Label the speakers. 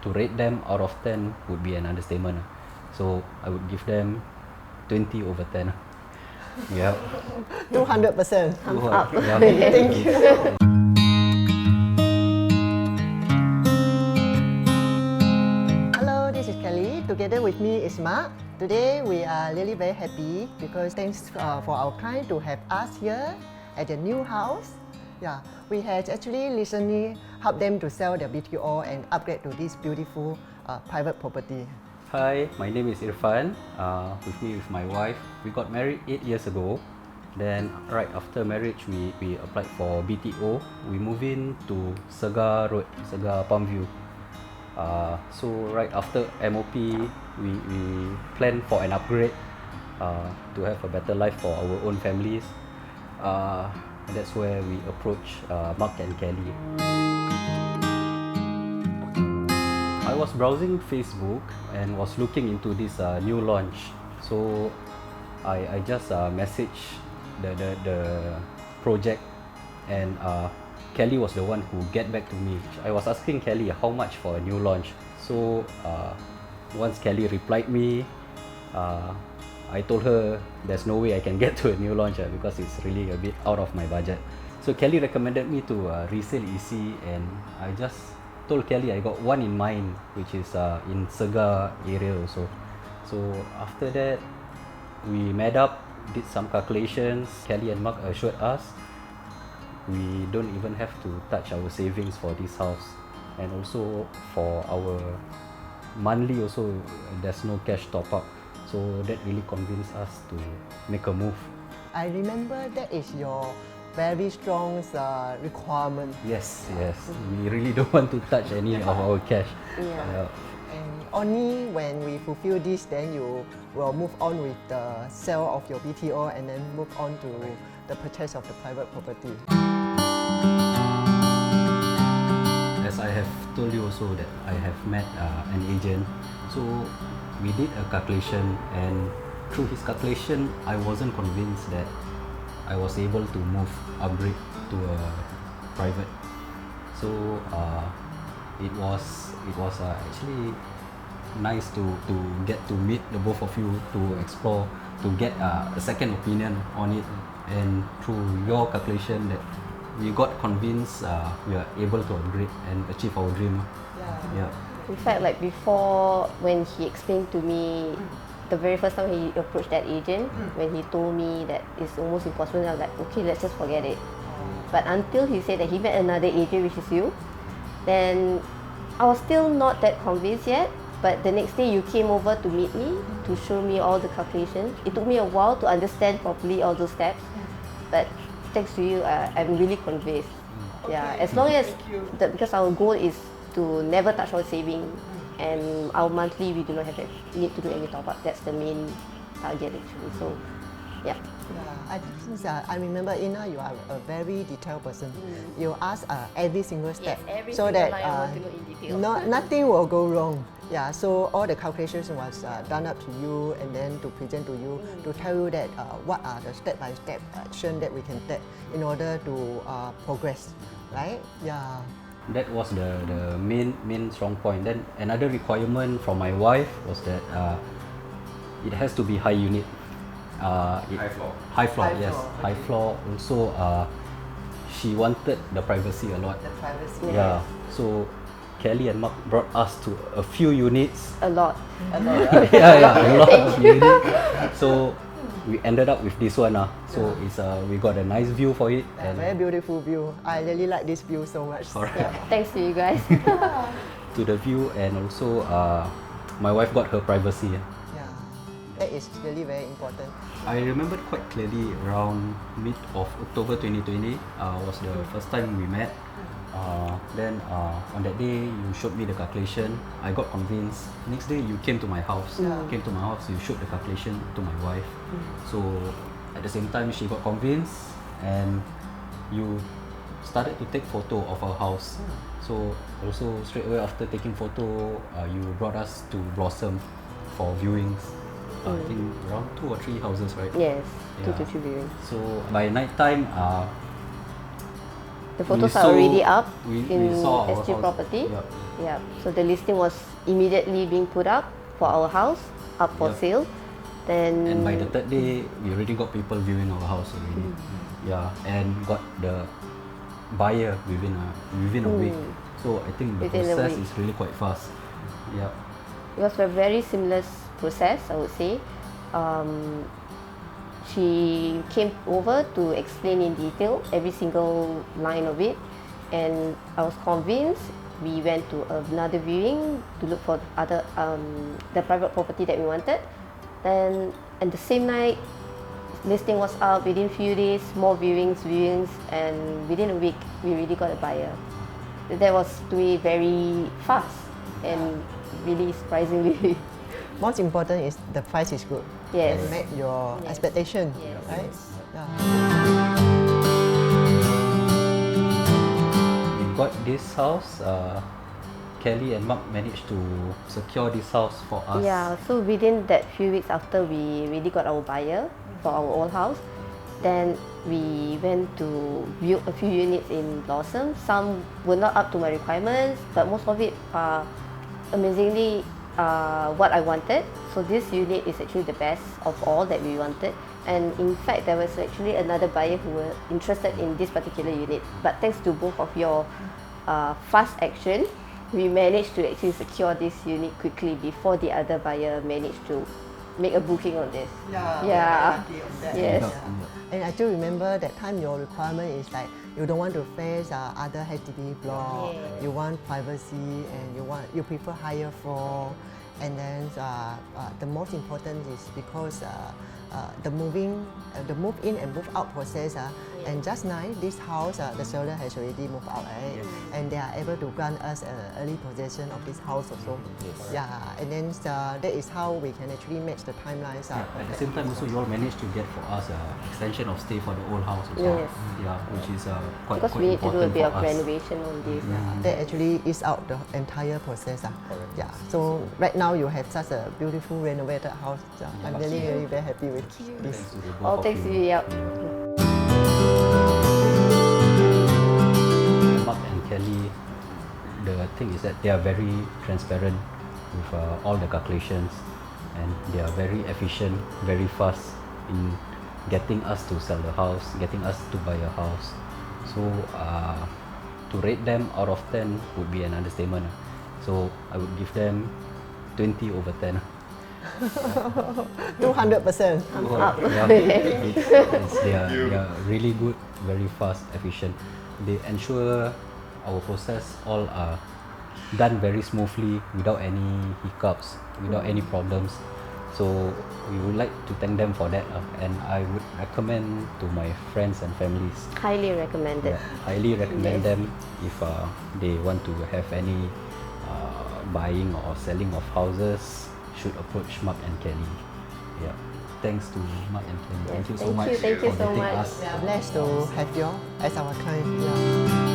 Speaker 1: to rate them out of 10 would be an understatement. So I would give them 20 over 10. Yeah.
Speaker 2: 200%.
Speaker 1: Yeah.
Speaker 2: Thank you. Hello, this is Kelly. Together with me is Mark. Today we are really very happy because thanks for our client to have us here at the new house. Yeah, we had actually recently helped them to sell their BTO and upgrade to this beautiful private property.
Speaker 1: Hi, my name is Irfan. With me with my wife. We got married 8 years ago. Then right after marriage, we applied for BTO. We moved in to Segar Road, Segar Palmview. So right after MOP, we planned for an upgrade to have a better life for our own families. And that's where we approach Mark and Kelly. I was browsing Facebook and was looking into this new launch. So I just messaged the project, and Kelly was the one who get back to me. I was asking Kelly how much for a new launch. So once Kelly replied me, I told her there's no way I can get to a new launch because it's really a bit out of my budget. So Kelly recommended me to resale EC, and I just told Kelly I got one in mind, which is in Segar area also. So after that, we met up, did some calculations. Kelly and Mark assured us we don't even have to touch our savings for this house, and also for our monthly also there's no cash top up. So that really convinced us to make a move.
Speaker 2: I remember that is your very strong requirement.
Speaker 1: Yes, we really don't want to touch any of our cash.
Speaker 2: Yeah. And only when we fulfill this, then you will move on with the sale of your BTO and then move on to the purchase of the private property.
Speaker 1: As I have told you also that I have met an agent, so we did a calculation, and through his calculation, I wasn't convinced that I was able to upgrade to a private. So it was actually nice to get to meet the both of you, to explore, to get a second opinion on it, and through your calculation that we got convinced we are able to upgrade and achieve our dream. Yeah.
Speaker 3: In fact, like before, when he explained to me, the very first time he approached that agent, when he told me that it's almost impossible, I was like, okay, let's just forget it. But until he said that he met another agent, which is you, then I was still not that convinced yet. But the next day you came over to meet me, to show me all the calculations. It took me a while to understand properly all those steps, but thanks to you, I'm really convinced. Yeah, as long as, because our goal is to never touch our saving, and our monthly we do not have to need to do any top up. That's the main target actually. So, yeah.
Speaker 2: I remember, Ina, you are a very detailed person. You ask every single step,
Speaker 3: every
Speaker 2: so
Speaker 3: single
Speaker 2: that
Speaker 3: line I want to know in detail.
Speaker 2: nothing will go wrong. Yeah, so all the calculations was done up to you, and then to present to you, to tell you that what are the step-by-step action that we can take in order to progress, right? Yeah.
Speaker 1: That was the main strong point. Then another requirement from my wife was that it has to be high unit.
Speaker 4: High floor.
Speaker 1: High floor, yes.
Speaker 2: floor,
Speaker 1: High floor. Also, she wanted the privacy a lot.
Speaker 2: The privacy.
Speaker 1: Yeah. So Kelly and Mark brought us to a few units.
Speaker 3: A lot.
Speaker 1: yeah, a lot of units. So we ended up with this one. So it's we got a nice view for it.
Speaker 2: And very beautiful view. I really like this view so much.
Speaker 1: Alright.
Speaker 3: Thanks to you guys.
Speaker 1: To the view, and also my wife got her privacy.
Speaker 2: Yeah, that is really very important.
Speaker 1: I remembered quite clearly around mid of October 2020 was the first time we met. Then on that day you showed me the calculation. I got convinced. Next day you came to my house. Came to my house. You showed the calculation to my wife. So at the same time she got convinced, and you started to take photo of our house. So also straight away after taking photo, you brought us to Blossom for viewings. I think around 2 or 3 houses, right?
Speaker 3: Yes,
Speaker 1: Yeah.
Speaker 3: 2 to 3 viewings.
Speaker 1: So by night time,
Speaker 3: The photos
Speaker 1: We
Speaker 3: are already up
Speaker 1: we
Speaker 3: in
Speaker 1: saw our
Speaker 3: SG
Speaker 1: house.
Speaker 3: Property.
Speaker 1: Yup.
Speaker 3: Yeah. So the listing was immediately being put up for our house, up for
Speaker 1: Yup.
Speaker 3: sale. Then
Speaker 1: And by the third day, we already got people viewing our house already. Yeah, and got the buyer within a week. So I think the
Speaker 3: Within a
Speaker 1: process
Speaker 3: week.
Speaker 1: is really quite fast. Yeah.
Speaker 3: it was a very seamless process, I would say. She came over to explain in detail every single line of it, and I was convinced. We went to another viewing to look for the private property that we wanted. Then, and the same night, listing was up. Within few days, more viewings, and within a week, we really got a buyer. That was to me very fast and really surprisingly.
Speaker 2: Most important is the price is good.
Speaker 3: Yes.
Speaker 2: And met your
Speaker 3: Yes.
Speaker 2: expectation,
Speaker 3: Yes.
Speaker 2: right? Yeah.
Speaker 1: We got this house. Kelly and Mark managed to secure this house for us.
Speaker 3: Yeah, so within that few weeks after we really got our buyer for our old house, then we went to view a few units in Blossom. Some were not up to my requirements, but most of it are amazingly what I wanted. So this unit is actually the best of all that we wanted. And in fact, there was actually another buyer who were interested in this particular unit. But thanks to both of your fast action, we managed to actually secure this unit quickly before the other buyer managed to make a booking on this. Yeah. Yes.
Speaker 2: And I do remember that time your requirement is like you don't want to face other HDB block.
Speaker 3: Yes.
Speaker 2: You want privacy and you prefer higher floor. And then the most important is because the move in and move out process. And just nice, this house the seller has already moved out, right?
Speaker 1: Yes.
Speaker 2: And they are able to grant us early possession of this house also.
Speaker 1: Yes.
Speaker 2: Yeah, and then that is how we can actually match the timelines.
Speaker 1: At the same time, also you all managed to get for us extension of stay for the old house also.
Speaker 3: Yes.
Speaker 1: Yeah, which is quite
Speaker 3: Because we need to do a
Speaker 1: important
Speaker 3: bit
Speaker 1: for
Speaker 3: of
Speaker 1: us.
Speaker 3: renovation on this.
Speaker 2: That actually is out the entire process. Yeah. So right now you have such a beautiful renovated house. I'm really, really very happy with this.
Speaker 1: Thanks to the both
Speaker 3: All
Speaker 1: of
Speaker 3: thanks to
Speaker 1: you.
Speaker 3: you, yep.
Speaker 1: Mark and Kelly, the thing is that they are very transparent with all the calculations, and they are very efficient, very fast in getting us to sell the house, getting us to buy a house. So to rate them out of 10 would be an understatement. So I would give them 20 over 10.
Speaker 2: 200%.
Speaker 1: Yeah, they are really good, very fast, efficient. They ensure our process all are done very smoothly without any hiccups, without any problems. So we would like to thank them for that, and I would recommend to my friends and families.
Speaker 3: Highly recommended.
Speaker 1: Highly recommend
Speaker 3: Yes.
Speaker 1: them if they want to have any buying or selling of houses. Should approach Mark and Kelly. Yeah. Thanks to Mark and Kelly.
Speaker 3: Yes,
Speaker 1: Thank you so
Speaker 3: thank
Speaker 1: much
Speaker 3: you
Speaker 1: for
Speaker 3: so
Speaker 1: getting
Speaker 3: much.
Speaker 1: us.
Speaker 2: We are blessed to have you as our client. Yeah.